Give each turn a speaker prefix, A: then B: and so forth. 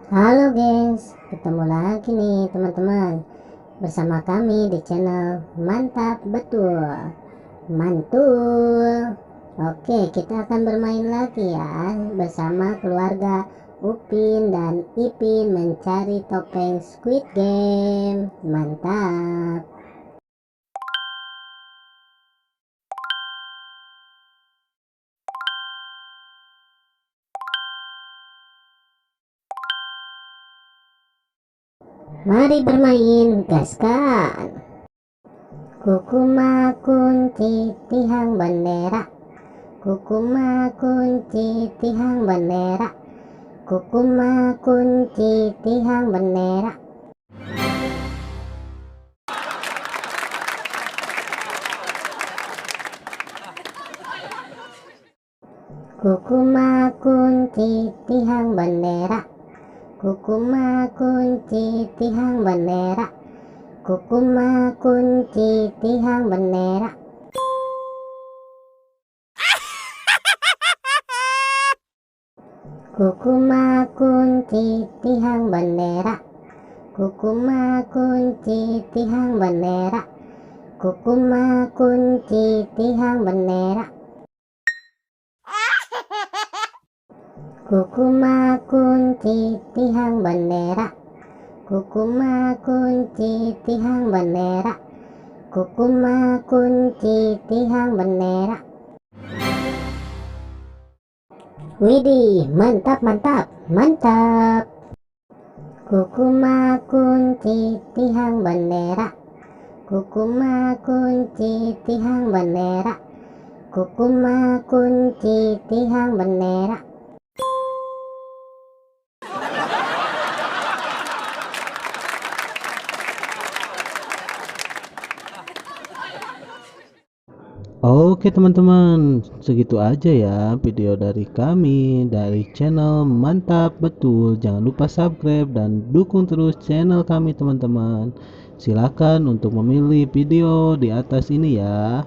A: Halo gengs, ketemu lagi nih teman-teman bersama kami di channel Mantap Betul Mantul. Oke, kita akan bermain lagi ya bersama keluarga Upin dan Ipin mencari topeng Squid Game. Mantap. Mari bermain, gaskan. Kukuma kunci tihang bendera, kukuma kunci tihang bendera, kukuma kunci tihang bendera. Kukuma kunci tihang bendera, kukuma kunci tihang bendera, kukuma kunci tihang bendera. Kukuma kunci tihang bendera, kukuma kunci tihang bendera, kukuma kunci tihang bendera. Kukuma kunci tihang bendera, kukuma kunci tihang bendera, kukuma kunci tihang bendera. Widih, mantap mantap mantap. Kukuma kunci tihang bendera, kukuma kunci tihang bendera, kukuma kunci tihang bendera.
B: Oke teman-teman, segitu aja ya video dari kami dari channel Mantap Betul. Jangan lupa subscribe dan dukung terus channel kami teman-teman. Silakan untuk memilih video di atas ini ya.